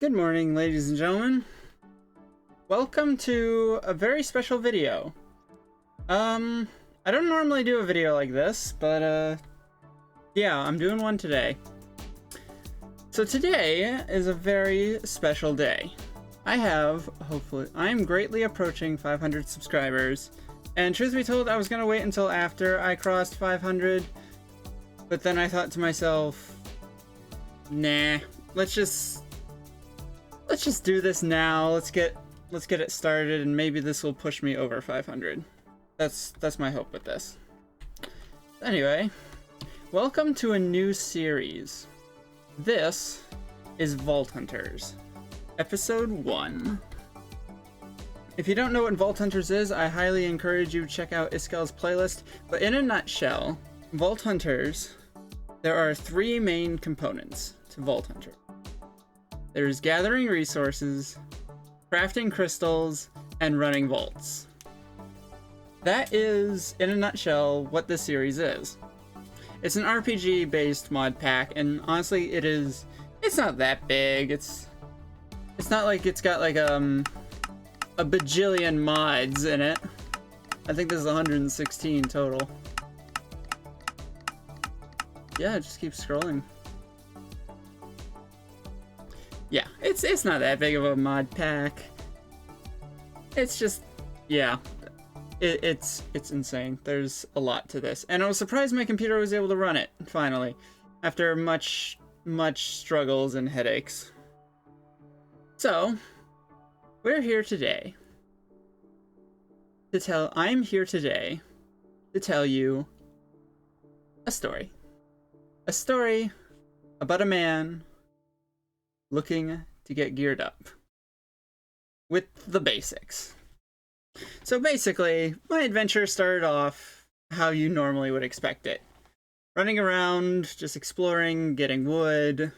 Good morning, ladies and gentlemen. Welcome to a very special video. I don't normally do a video like this, but yeah, I'm doing one today. So today is a very special day. I'm greatly approaching 500 subscribers, and truth be told, I was gonna wait until after I crossed 500, but then I thought to myself, nah, let's just do this now. Let's get it started, and maybe this will push me over 500. That's my hope with this. Anyway, welcome to a new series. This is Vault Hunters, episode 1. If you don't know what Vault Hunters is, I highly encourage you to check out Iskall's playlist. But in a nutshell, Vault Hunters, there are 3 main components to Vault Hunter. There's gathering resources, crafting crystals, and running vaults. That is, in a nutshell, what this series is. It's an RPG-based mod pack, and honestly, it's not that big. It's not like it's got like a bajillion mods in it. I think this is 116 total. Yeah, just keep scrolling. Yeah, it's not that big of a mod pack. It's just, yeah, it's insane. There's a lot to this, and I was surprised my computer was able to run it finally, after much struggles and headaches. So, I'm here today to tell you a story about a man looking to get geared up with the basics. So basically, my adventure started off how you normally would expect it. Running around, just exploring, getting wood,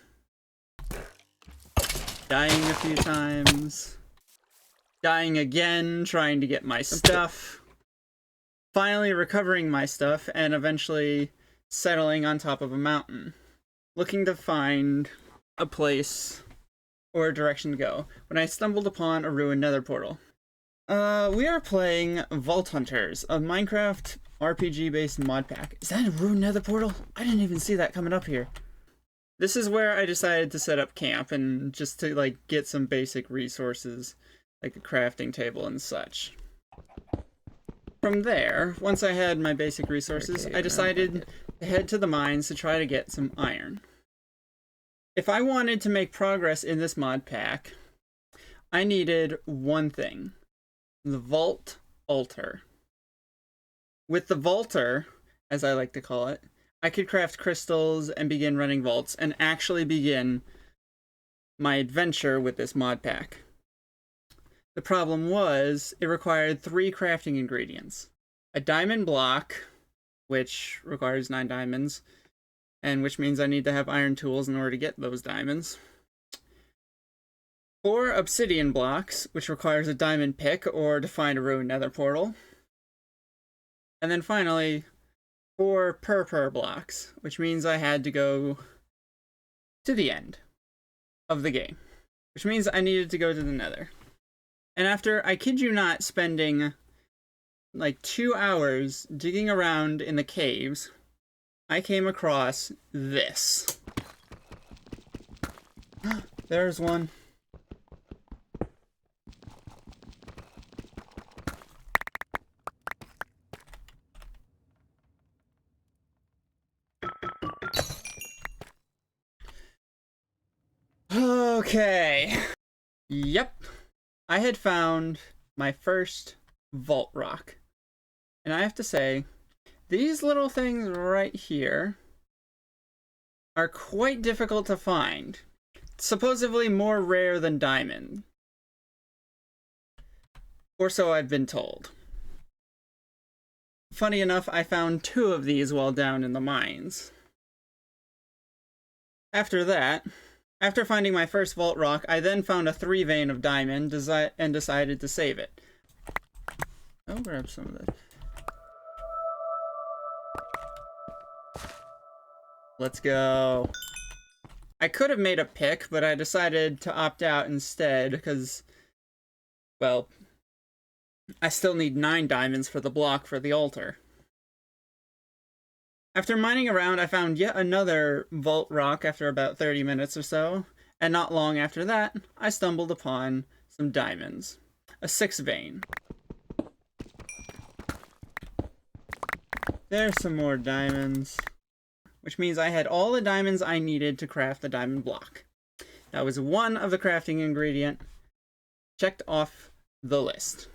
dying a few times, dying again, trying to get my stuff, finally recovering my stuff, and eventually settling on top of a mountain, looking to find a place or a direction to go, when I stumbled upon a ruined nether portal. We are playing Vault Hunters, a Minecraft RPG-based mod pack. Is that a ruined nether portal? I didn't even see that coming up here. This is where I decided to set up camp, and just to, like, get some basic resources, like a crafting table and such. From there, once I had my basic resources, I decided to head to the mines to try to get some iron. If I wanted to make progress in this mod pack, I needed one thing: the Vault Altar. With the Vaulter, as I like to call it, I could craft crystals and begin running vaults and actually begin my adventure with this mod pack. The problem was, it required 3 crafting ingredients: a diamond block, which requires 9 diamonds, and which means I need to have iron tools in order to get those diamonds. 4 obsidian blocks, which requires a diamond pick or to find a ruined nether portal. And then finally, 4 purpur blocks, which means I had to go to the end of the game, which means I needed to go to the nether. And after, I kid you not, spending like 2 hours digging around in the caves, I came across this. There's one. Okay. Yep. I had found my first vault rock. And I have to say, these little things right here are quite difficult to find. Supposedly more rare than diamond. Or so I've been told. Funny enough, I found 2 of these while down in the mines. After finding my first vault rock, I then found a 3 vein of diamond and decided to save it. I'll grab some of this. Let's go. I could have made a pick, but I decided to opt out instead because, well, I still need 9 diamonds for the block for the altar. After mining around, I found yet another vault rock after about 30 minutes or so, and not long after that, I stumbled upon some diamonds. A 6 vein. There's some more diamonds, which means I had all the diamonds I needed to craft the diamond block. That was one of the crafting ingredient checked off the list.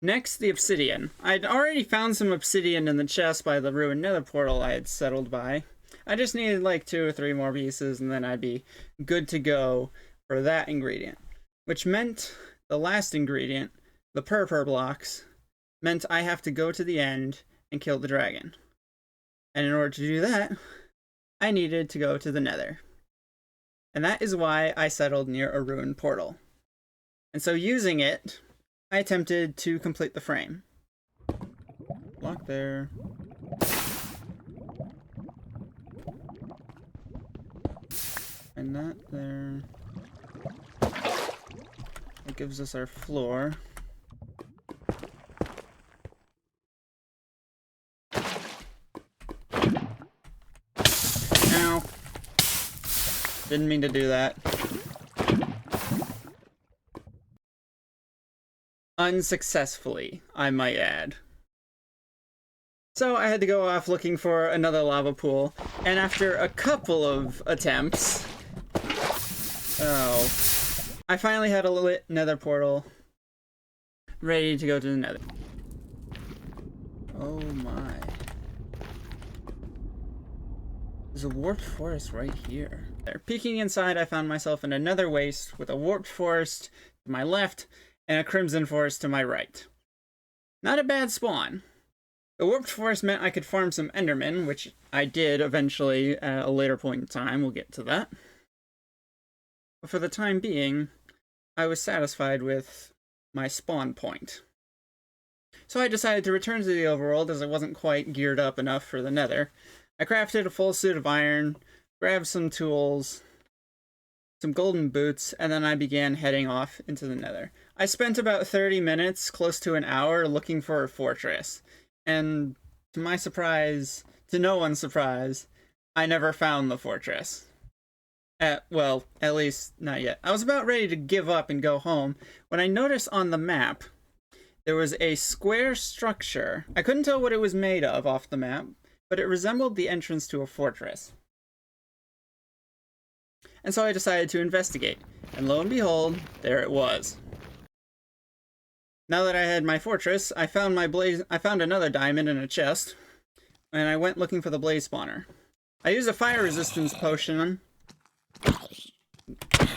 Next, the obsidian. I'd already found some obsidian in the chest by the ruined nether portal I had settled by. I just needed like 2 or 3 more pieces and then I'd be good to go for that ingredient. Which meant the last ingredient, the purple blocks, meant I have to go to the end and kill the dragon. And in order to do that, I needed to go to the nether. And that is why I settled near a ruined portal. And so using it, I attempted to complete the frame. Block there. And that there. That gives us our floor. Ow. Didn't mean to do that. Unsuccessfully, I might add. So I had to go off looking for another lava pool, and after a couple of attempts, I finally had a lit nether portal, ready to go to the nether. Oh my. There's a warped forest right here. There. Peeking inside, I found myself in another waste with a warped forest to my left, and a crimson forest to my right. Not a bad spawn. The warped forest meant I could farm some endermen, which I did eventually at a later point in time. We'll get to that. But for the time being, I was satisfied with my spawn point. So I decided to return to the overworld as I wasn't quite geared up enough for the nether. I crafted a full suit of iron, grabbed some tools, some golden boots, and then I began heading off into the nether. I spent about 30 minutes, close to an hour, looking for a fortress. And to my surprise, to no one's surprise, I never found the fortress. Well, at least not yet. I was about ready to give up and go home when I noticed on the map there was a square structure. I couldn't tell what it was made of off the map, but it resembled the entrance to a fortress. And so I decided to investigate, and lo and behold, there it was. Now that I had my fortress, I found another diamond in a chest, and I went looking for the blaze spawner. I used a fire resistance potion.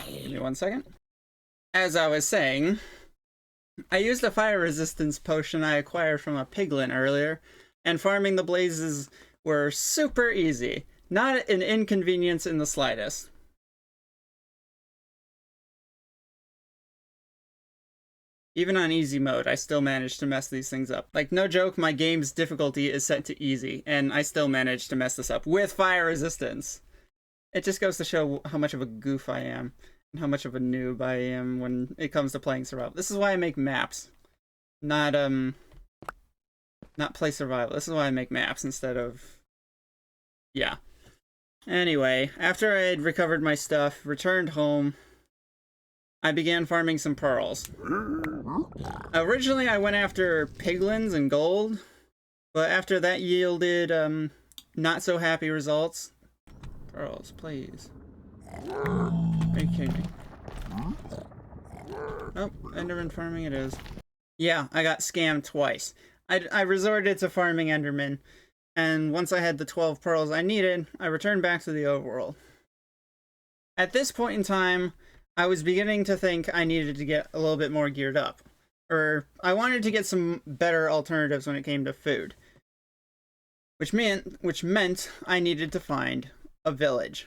Give me 1 second. As I was saying, I used a fire resistance potion I acquired from a piglin earlier, and farming the blazes were super easy. Not an inconvenience in the slightest. Even on easy mode, I still managed to mess these things up. Like, no joke, my game's difficulty is set to easy, and I still managed to mess this up with fire resistance. It just goes to show how much of a goof I am, and how much of a noob I am when it comes to playing survival. This is why I make maps. Not play survival. This is why I make maps instead of... yeah. Anyway, after I had recovered my stuff, returned home, I began farming some pearls. Originally, I went after piglins and gold, but after that yielded not so happy results. Pearls, please. Are you kidding me? Oh, enderman farming it is. Yeah, I got scammed twice. I resorted to farming endermen, and once I had the 12 pearls I needed, I returned back to the overworld. At this point in time, I was beginning to think I needed to get a little bit more geared up. Or, I wanted to get some better alternatives when it came to food. Which meant I needed to find a village.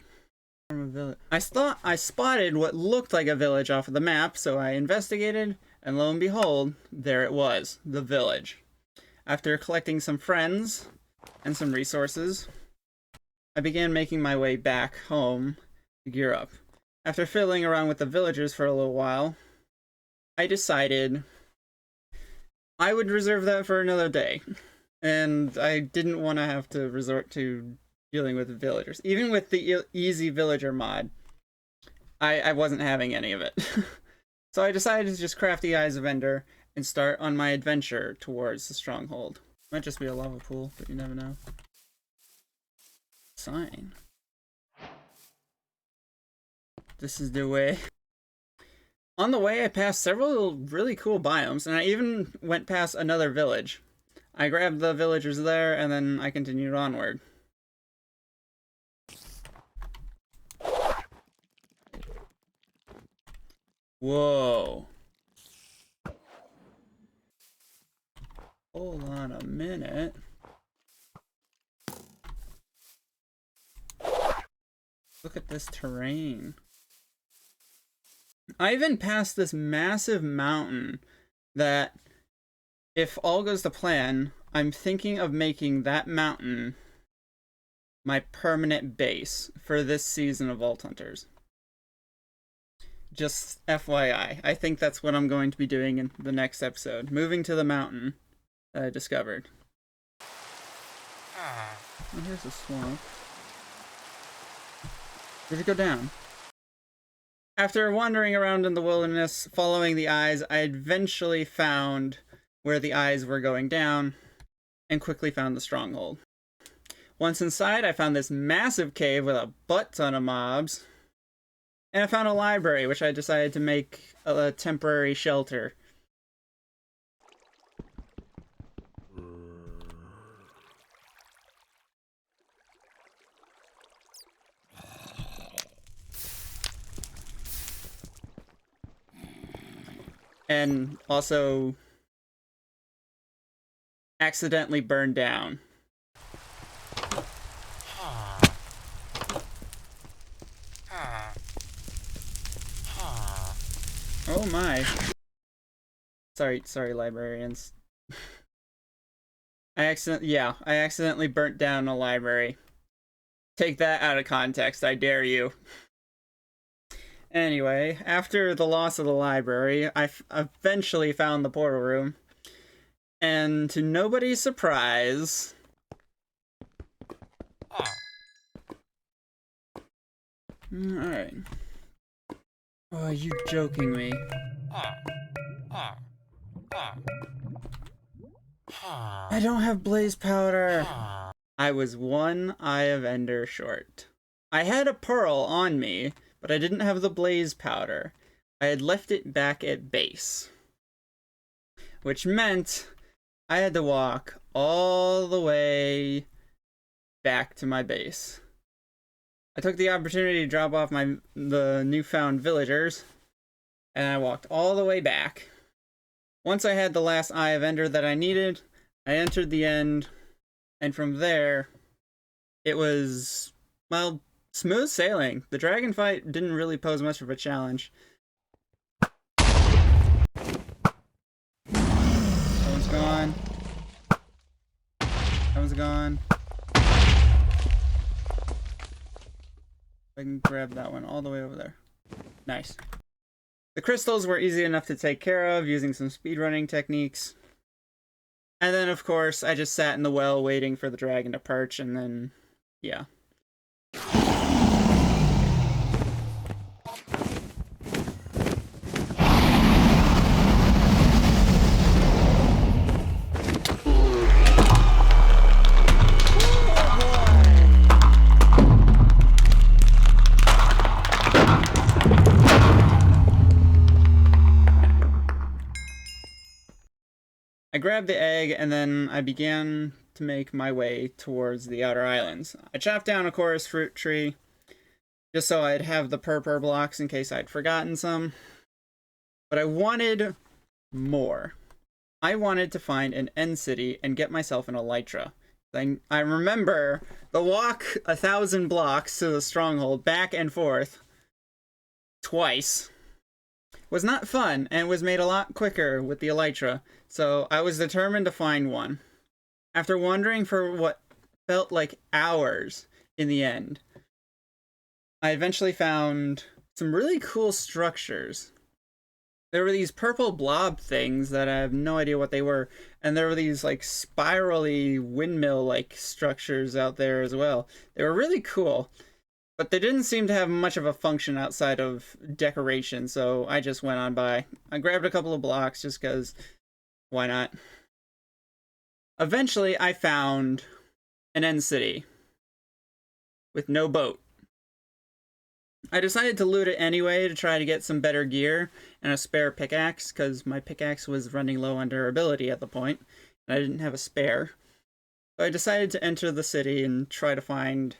I thought I spotted what looked like a village off of the map, so I investigated, and lo and behold, there it was, the village. After collecting some friends and some resources, I began making my way back home to gear up. After fiddling around with the villagers for a little while, I decided I would reserve that for another day. And I didn't want to have to resort to dealing with the villagers. Even with the easy villager mod, I wasn't having any of it. So I decided to just craft the Eyes of Ender and start on my adventure towards the stronghold. Might just be a lava pool, but you never know. Sign. This is the way. On the way, I passed several really cool biomes, and I even went past another village. I grabbed the villagers there, and then I continued onward. Whoa. Hold on a minute. Look at this terrain. I even passed this massive mountain that, if all goes to plan, I'm thinking of making that mountain my permanent base for this season of Vault Hunters. Just FYI, I think that's what I'm going to be doing in the next episode. Moving to the mountain that I discovered. Oh, here's a swamp. Did it go down? After wandering around in the wilderness, following the eyes, I eventually found where the eyes were going down, and quickly found the stronghold. Once inside, I found this massive cave with a butt ton of mobs, and I found a library, which I decided to make a temporary shelter. And also accidentally burned down. Oh my. Sorry, librarians. I accidentally burnt down a library. Take that out of context, I dare you. Anyway, after the loss of the library, I eventually found the portal room. And to nobody's surprise... Alright. Oh, are you joking me? I don't have blaze powder! I was one Eye of Ender short. I had a pearl on me, but I didn't have the blaze powder. I had left it back at base. Which meant I had to walk all the way back to my base. I took the opportunity to drop off the newfound villagers, and I walked all the way back. Once I had the last Eye of Ender that I needed, I entered the end, and from there, it was, well, smooth sailing. The dragon fight didn't really pose much of a challenge. That one's gone. That one's gone. I can grab that one all the way over there. Nice. The crystals were easy enough to take care of using some speedrunning techniques. And then, of course, I just sat in the well waiting for the dragon to perch, and then, yeah. I grabbed the egg, and then I began to make my way towards the outer islands. I chopped down a chorus fruit tree, just so I'd have the purple blocks in case I'd forgotten some. But I wanted more. I wanted to find an end city and get myself an elytra. I remember the walk 1,000 blocks to the stronghold, back and forth, twice, was not fun, and was made a lot quicker with the elytra, so I was determined to find one. After wandering for what felt like hours in the end. I eventually found some really cool structures. There were these purple blob things that I have no idea what they were, and there were these like spirally windmill-like structures out there as well. They were really cool, but they didn't seem to have much of a function outside of decoration, so I just went on by. I grabbed a couple of blocks just because, why not? Eventually, I found an end city with no boat. I decided to loot it anyway to try to get some better gear and a spare pickaxe, because my pickaxe was running low on durability at the point, and I didn't have a spare. So I decided to enter the city and try to find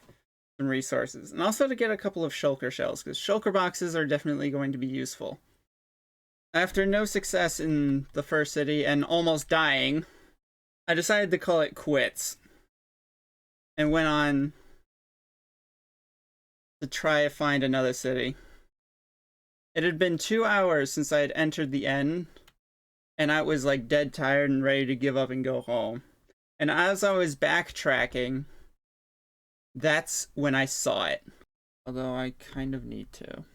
some resources, and also to get a couple of shulker shells, because shulker boxes are definitely going to be useful. After no success in the first city and almost dying, I decided to call it quits and went on to try to find another city. It had been 2 hours since I had entered the end, and I was like dead tired and ready to give up and go home. And as I was backtracking, that's when I saw it. Although I kind of need to.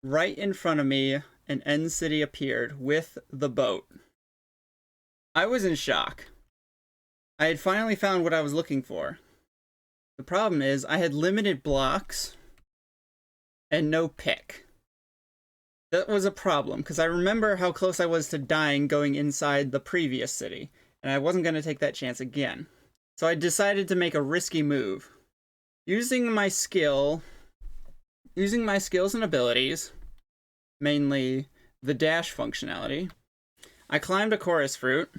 Right in front of me, an end city appeared with the boat. I was in shock. I had finally found what I was looking for. The problem is, I had limited blocks and no pick. That was a problem, because I remember how close I was to dying going inside the previous city, and I wasn't going to take that chance again. So I decided to make a risky move. Using my skills and abilities, mainly the dash functionality, I climbed a chorus fruit,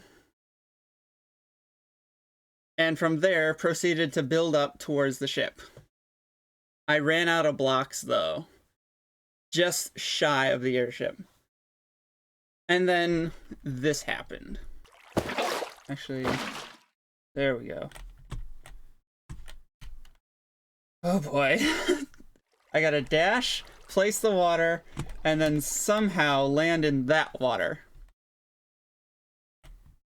and from there proceeded to build up towards the ship. I ran out of blocks though, just shy of the airship. And then this happened. Actually, there we go. Oh boy. I gotta dash, place the water, and then somehow land in that water.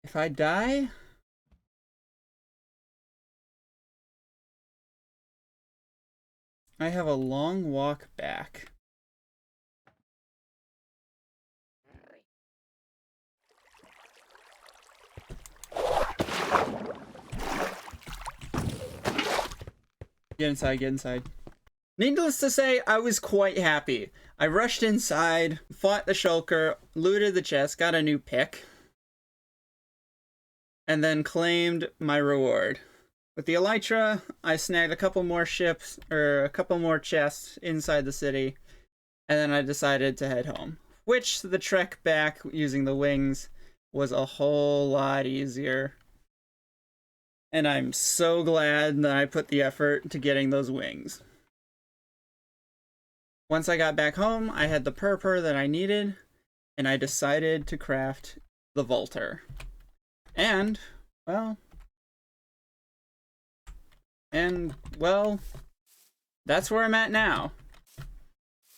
If I die, I have a long walk back. Get inside, get inside. Needless to say, I was quite happy. I rushed inside, fought the shulker, looted the chest, got a new pick, and then claimed my reward. With the elytra, I snagged a couple more ships, or a couple more chests inside the city, and then I decided to head home. Which, the trek back using the wings was a whole lot easier. And I'm so glad that I put the effort to getting those wings. Once I got back home, I had the purpur that I needed, and I decided to craft the Volter. And, well, that's where I'm at now.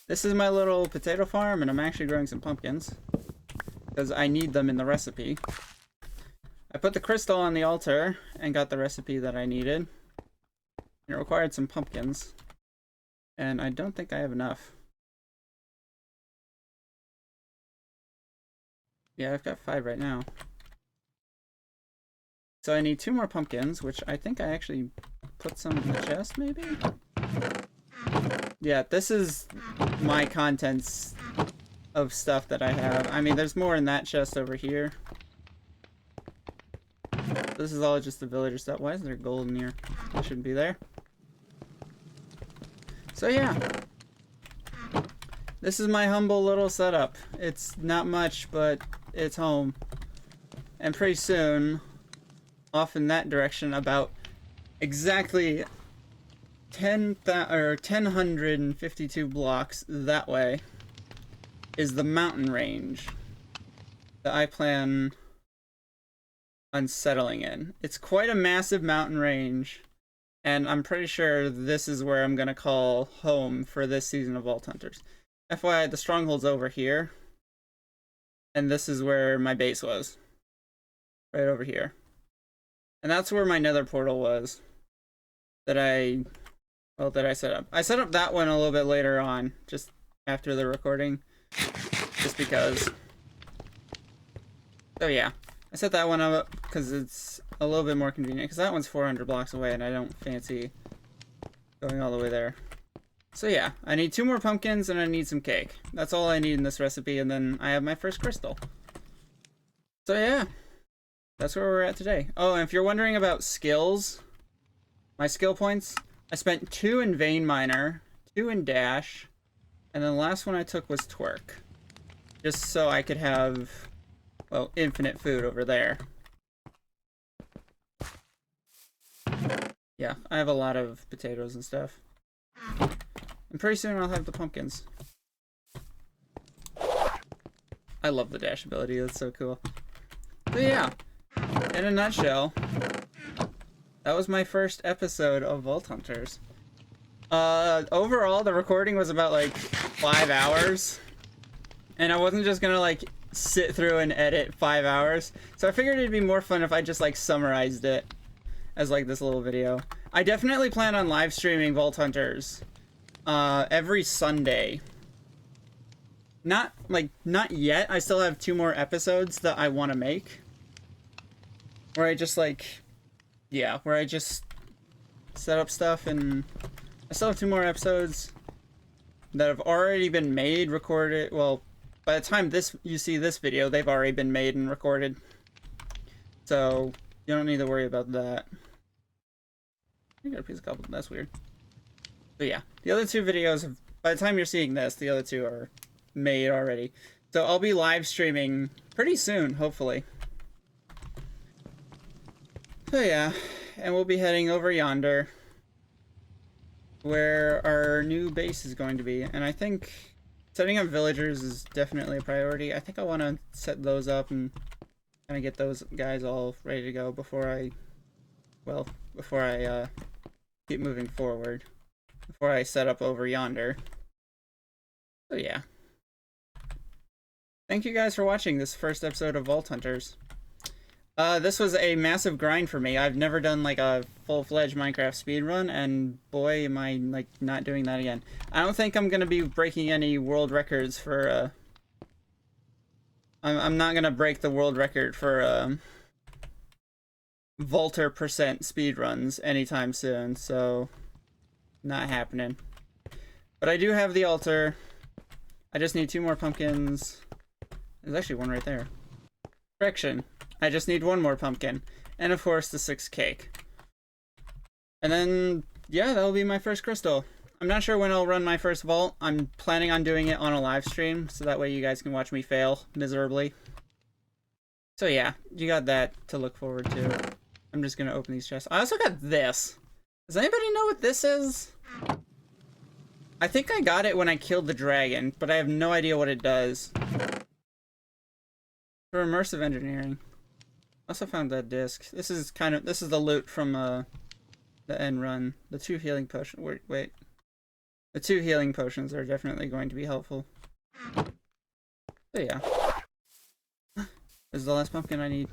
This is my little potato farm, and I'm actually growing some pumpkins, because I need them in the recipe. I put the crystal on the altar, and got the recipe that I needed. It required some pumpkins. And I don't think I have enough. Yeah, I've got 5 right now. So I need 2 more pumpkins, which I think I actually put some in the chest, maybe? Yeah, this is my contents of stuff that I have. I mean, there's more in that chest over here. This is all just the villager stuff. Why is there gold in here? It shouldn't be there. So yeah, this is my humble little setup. It's not much, but it's home. And pretty soon, off in that direction, about exactly 1,052 blocks that way, is the mountain range that I plan on settling in. It's quite a massive mountain range. And I'm pretty sure this is where I'm going to call home for this season of Vault Hunters. FYI, the stronghold's over here. And this is where my base was. Right over here. And that's where my nether portal was. That I set up. I set up that one a little bit later on. Just after the recording. Just because. So yeah. I set that one up because it's a little bit more convenient. Because that one's 400 blocks away and I don't fancy going all the way there. So yeah, I need 2 more pumpkins and I need some cake. That's all I need in this recipe, and then I have my first crystal. So yeah, that's where we're at today. Oh, and if you're wondering about skills, my skill points, I spent 2 in Vein Miner, 2 in Dash, and then the last one I took was Twerk. Just so I could have, well, infinite food over there. Yeah, I have a lot of potatoes and stuff. And pretty soon I'll have the pumpkins. I love the dash ability, that's so cool. But yeah, in a nutshell, that was my first episode of Vault Hunters. Overall, the recording was about like 5 hours. And I wasn't just gonna like sit through and edit 5 hours. So I figured it'd be more fun if I just like summarized it as like this little video. I definitely plan on live streaming Vault Hunters every Sunday. Not yet. I still have 2 more episodes that I want to make. Where I just like, yeah, where I just set up stuff, and I still have 2 more episodes that have already been made, recorded. Well, by the time you see this video, they've already been made and recorded. So you don't need to worry about that. I got a piece of cobble. That's weird. But yeah, the other 2 videos, by the time you're seeing this, the other 2 are made already. So I'll be live streaming pretty soon, hopefully. So yeah, and we'll be heading over yonder, where our new base is going to be. And I think setting up villagers is definitely a priority. I think I want to set those up and kind of get those guys all ready to go before I keep moving forward. Before I set up over yonder. So yeah. Thank you guys for watching this first episode of Vault Hunters. This was a massive grind for me. I've never done like a full-fledged Minecraft speedrun, and boy am I like not doing that again. I don't think I'm gonna be breaking any world records for I'm not gonna break the world record for Vaulter percent speedruns anytime soon, so not happening. But I do have the altar. I just need 2 more pumpkins. There's actually one right there. Correction. I just need 1 more pumpkin. And of course the 6th cake. And then, yeah, that'll be my first crystal. I'm not sure when I'll run my first vault. I'm planning on doing it on a live stream, so that way you guys can watch me fail miserably. So yeah, you got that to look forward to. I'm just gonna open these chests. I also got this. Does anybody know what this is? I think I got it when I killed the dragon, but I have no idea what it does. For immersive engineering. Also found that disc. This is the loot from the end run. The 2 healing potions. Wait. The 2 healing potions are definitely going to be helpful. So yeah. This is the last pumpkin I need.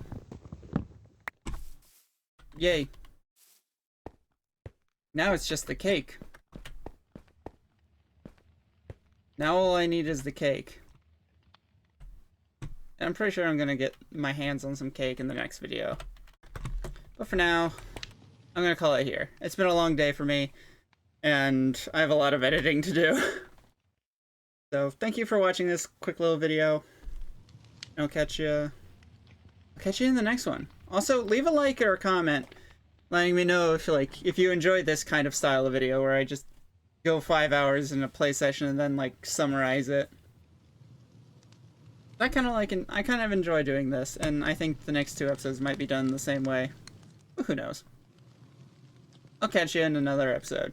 Yay. Now it's just the cake. Now all I need is the cake. And I'm pretty sure I'm gonna get my hands on some cake in the next video. But for now, I'm gonna call it here. It's been a long day for me, and I have a lot of editing to do. So thank you for watching this quick little video. I'll catch you in the next one. Also, leave a like or a comment letting me know if you enjoy this kind of style of video where I just go 5 hours in a play session and then like summarize it. I kind of enjoy doing this, and I think the next 2 episodes might be done the same way. Who knows? I'll catch you in another episode.